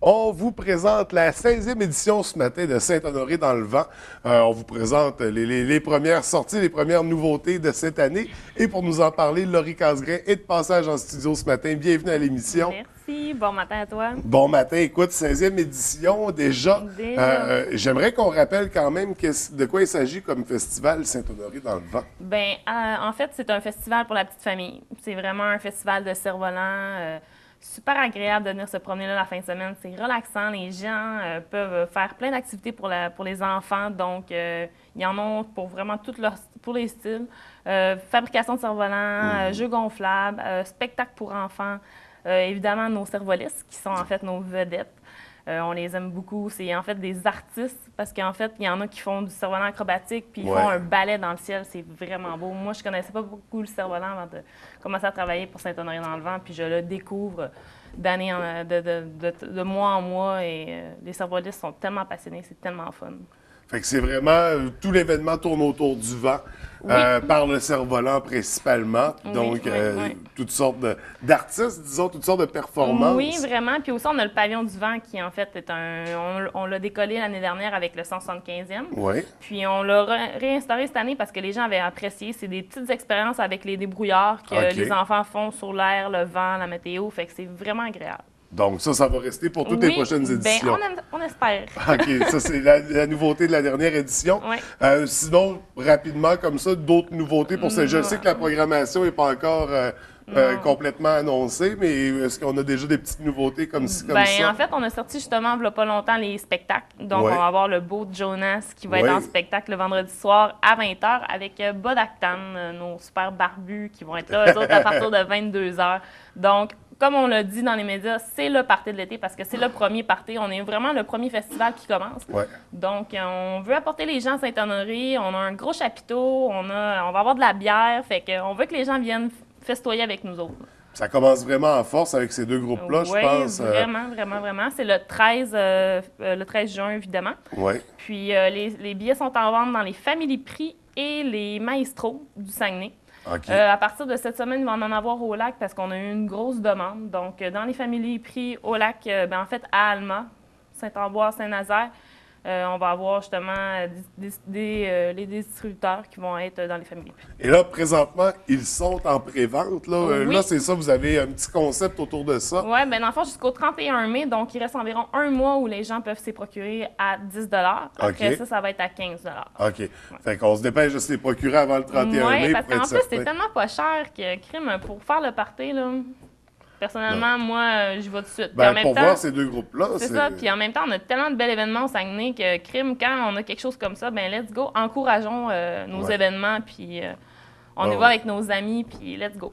On vous présente la 16e édition ce matin de Saint-Honoré-dans-le-Vent. On vous présente les premières sorties, les premières nouveautés de cette année. Et pour nous en parler, Laurie Casgrain est de passage en studio ce matin. Bienvenue à l'émission. Merci. Bon matin à toi. Bon matin. Écoute, 16e édition déjà. J'aimerais qu'on rappelle quand même de quoi il s'agit comme festival Saint-Honoré-dans-le-Vent. En fait, c'est un festival pour la petite famille. C'est vraiment un festival de cerfs-volants. Super agréable de venir se promener là la fin de semaine. C'est relaxant. Les gens peuvent faire plein d'activités pour les enfants. Donc, il y en a pour vraiment pour les styles. Fabrication de cerfs-volants, jeux gonflables, spectacles pour enfants. Évidemment, nos cervolistes, qui sont en fait nos vedettes. On les aime beaucoup. C'est en fait des artistes parce qu'en fait, il y en a qui font du cerf-volant acrobatique puis ils font un ballet dans le ciel. C'est vraiment beau. Moi, je connaissais pas beaucoup le cerf-volant avant de commencer à travailler pour Saint-Honoré-dans-le-Vent. Puis je le découvre de mois en mois. Et les cervolistes sont tellement passionnés. C'est tellement fun. Fait que c'est vraiment, tout l'événement tourne autour du vent, par le cerf-volant principalement. Donc, toutes sortes d'artistes, disons, toutes sortes de performances. Oui, vraiment. Puis aussi, on a le pavillon du vent qui, en fait, est on l'a décollé l'année dernière avec le 175e. Oui. Puis on l'a réinstauré cette année parce que les gens avaient apprécié. C'est des petites expériences avec les débrouillards que les enfants font sur l'air, le vent, la météo. Fait que c'est vraiment agréable. Donc ça va rester pour toutes les prochaines éditions. On espère. OK, ça c'est la nouveauté de la dernière édition. Sinon, rapidement, comme ça, d'autres nouveautés pour ça. Je sais que la programmation n'est pas encore complètement annoncée, mais est-ce qu'on a déjà des petites nouveautés comme ça? En fait, on a sorti justement, il n'y a pas longtemps, les spectacles. Donc, on va avoir le beau Jonas qui va être en spectacle le vendredi soir à 20h avec Bodactan, nos super barbus qui vont être là, eux autres, à partir de 22h. Donc, comme on l'a dit dans les médias, c'est le party de l'été parce que c'est le premier party. On est vraiment le premier festival qui commence. Donc, on veut apporter les gens à Saint-Honoré. On a un gros chapiteau. On va avoir de la bière. Fait qu'on veut que les gens viennent festoyer avec nous autres. Ça commence vraiment en force avec ces deux groupes-là, je pense. Oui, vraiment. C'est le 13 juin, évidemment. Puis, les billets sont en vente dans les Family Prix et les Maestros du Saguenay. À partir de cette semaine, il va en avoir au lac parce qu'on a eu une grosse demande. Donc, dans les Family Prix au lac, en fait, à Alma, Saint-Ambroise, Saint-Nazaire, on va avoir justement les distributeurs qui vont être dans les Family Prix. Et là, présentement, ils sont en pré-vente. Là, c'est ça, vous avez un petit concept autour de ça. Oui, bien, dans le fond, jusqu'au 31 mai, donc il reste environ un mois où les gens peuvent s'y procurer à 10 Après ça va être à 15 OK. Fait qu'on se dépêche de se les procurer avant le 31 mai. Oui, parce qu'en plus, c'est tellement pas cher que crime pour faire le party, là. Personnellement, moi, j'y vais tout de suite. Pour voir ces deux groupes-là. C'est ça. Puis en même temps, on a tellement de bel événements au Saguenay que crime, quand on a quelque chose comme ça, let's go. Encourageons nos événements, puis on y va avec nos amis, puis let's go.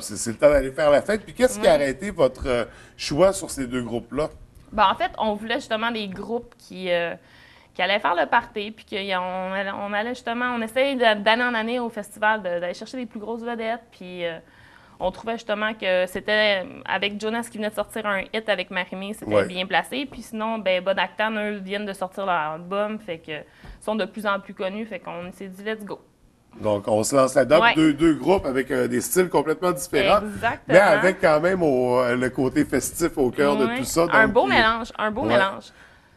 C'est le temps d'aller faire la fête. Puis qu'est-ce qui a arrêté votre choix sur ces deux groupes-là? En fait, on voulait justement des groupes qui allaient faire le party, puis on allait justement, on essayait d'année en année au festival d'aller chercher les plus grosses vedettes, puis on trouvait justement que c'était, avec Jonas qui venait de sortir un hit avec Marimé, c'était bien placé. Puis sinon, Bodactan, eux, viennent de sortir leur album, fait que sont de plus en plus connus, fait qu'on s'est dit « let's go ». Donc, on se lance là-dedans. Deux groupes avec des styles complètement différents. Exactement. Mais avec quand même le côté festif au cœur de tout ça. Donc, un beau mélange.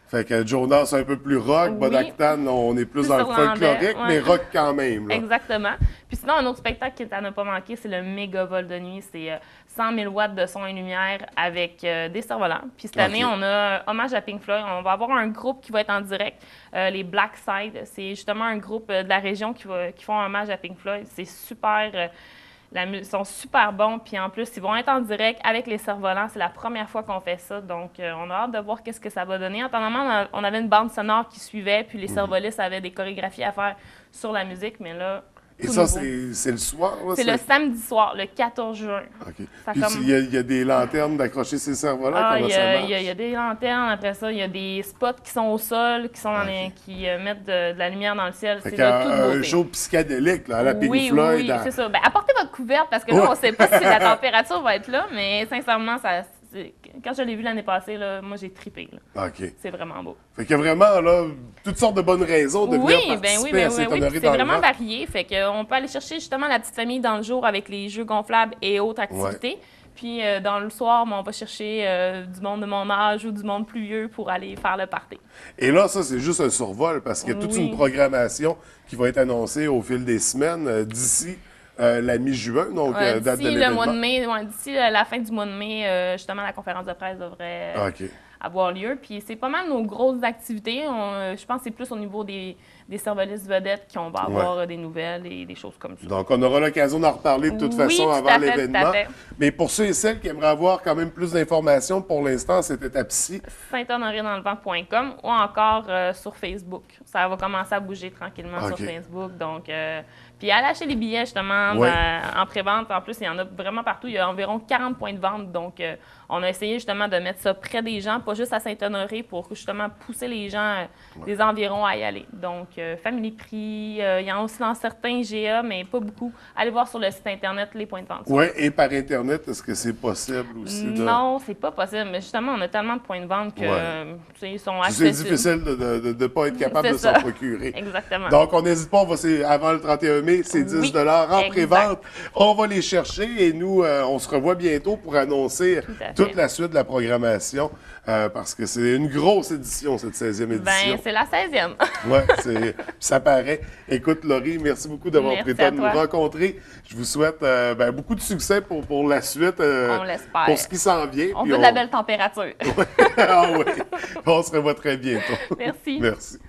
Fait que Jonas, un peu plus rock. Bodactan, on est plus dans le folklorique, mais rock quand même. Là. Exactement. Puis sinon, un autre spectacle qui n'a pas manqué, c'est le méga vol de nuit. C'est 100 000 watts de son et lumière avec des cerfs-volants. Puis cette année, on a hommage à Pink Floyd. On va avoir un groupe qui va être en direct, les Black Side. C'est justement un groupe de la région qui font un hommage à Pink Floyd. C'est super... Ils sont super bons, puis en plus, ils vont être en direct avec les cerfs-volants. C'est la première fois qu'on fait ça, donc on a hâte de voir qu'est-ce que ça va donner. En temps normal, on avait une bande sonore qui suivait, puis les cervolistes avaient des chorégraphies à faire sur la musique, mais là... Et ça, c'est le soir? C'est le samedi soir, le 14 juin. OK. Puis il y a des lanternes d'accrocher ces cerfs-volants? Il y a des lanternes. Après ça, il y a des spots qui sont au sol, qui mettent de la lumière dans le ciel. C'est de toute beauté. Un show psychédélique, là, à la Pink Floyd. Oui, c'est ça. Apportez votre couverte, parce que là, on ne sait pas si la température va être là, mais sincèrement, quand je l'ai vu l'année passée, là, moi, j'ai trippé. Là. OK. C'est vraiment beau. Fait qu'il y a vraiment là, toutes sortes de bonnes raisons de venir participer à Saint-Honoré-dans-le-Vent. C'est vraiment varié. Fait qu'on peut aller chercher justement la petite famille dans le jour avec les jeux gonflables et autres activités. Puis dans le soir, on va chercher du monde de mon âge ou du monde plus vieux pour aller faire le party. Et là, ça, c'est juste un survol parce qu'il y a toute une programmation qui va être annoncée au fil des semaines d'ici la mi-juin, donc date de D'ici le l'événement. mois de mai, d'ici la fin du mois de mai, justement, la conférence de presse devrait OK. avoir lieu. Puis c'est pas mal nos grosses activités. Je pense que c'est plus au niveau des cervelistes vedettes qu'on va avoir des nouvelles et des choses comme ça. Donc, on aura l'occasion d'en reparler de toute façon tout avant à fait, l'événement. tout à fait. Mais pour ceux et celles qui aimeraient avoir quand même plus d'informations pour l'instant, cette étape-ci, saint-honoré-dans-le-vent.com ou encore sur Facebook. Ça va commencer à bouger tranquillement sur Facebook. Donc, puis allez acheter les billets justement en pré-vente. En plus, il y en a vraiment partout. Il y a environ 40 points de vente. Donc, on a essayé justement de mettre ça près des gens, pas juste à Saint-Honoré, pour justement pousser les gens des environs à y aller. Donc, Family Prix, il y en a aussi dans certains GA, mais pas beaucoup. Allez voir sur le site Internet les points de vente. oui, et par Internet, est-ce que c'est possible aussi? Non, c'est pas possible. Mais justement, on a tellement de points de vente que ils sont C'est accessibles. difficile de ne pas être capable de s'en procurer. Exactement. Donc, on n'hésite pas, avant le 31 mai, c'est 10 en pré-vente. On va les chercher et nous, on se revoit bientôt pour annoncer toute la suite de la programmation parce que c'est une grosse édition, cette 16e édition. Ben, c'est la 16e. Oui, ça paraît. Écoute, Laurie, merci beaucoup d'avoir pris le temps de nous rencontrer. Je vous souhaite beaucoup de succès pour la suite. On l'espère. Pour ce qui s'en vient. On veut de la belle température. Ah oui. On se revoit très bientôt. Merci. Merci.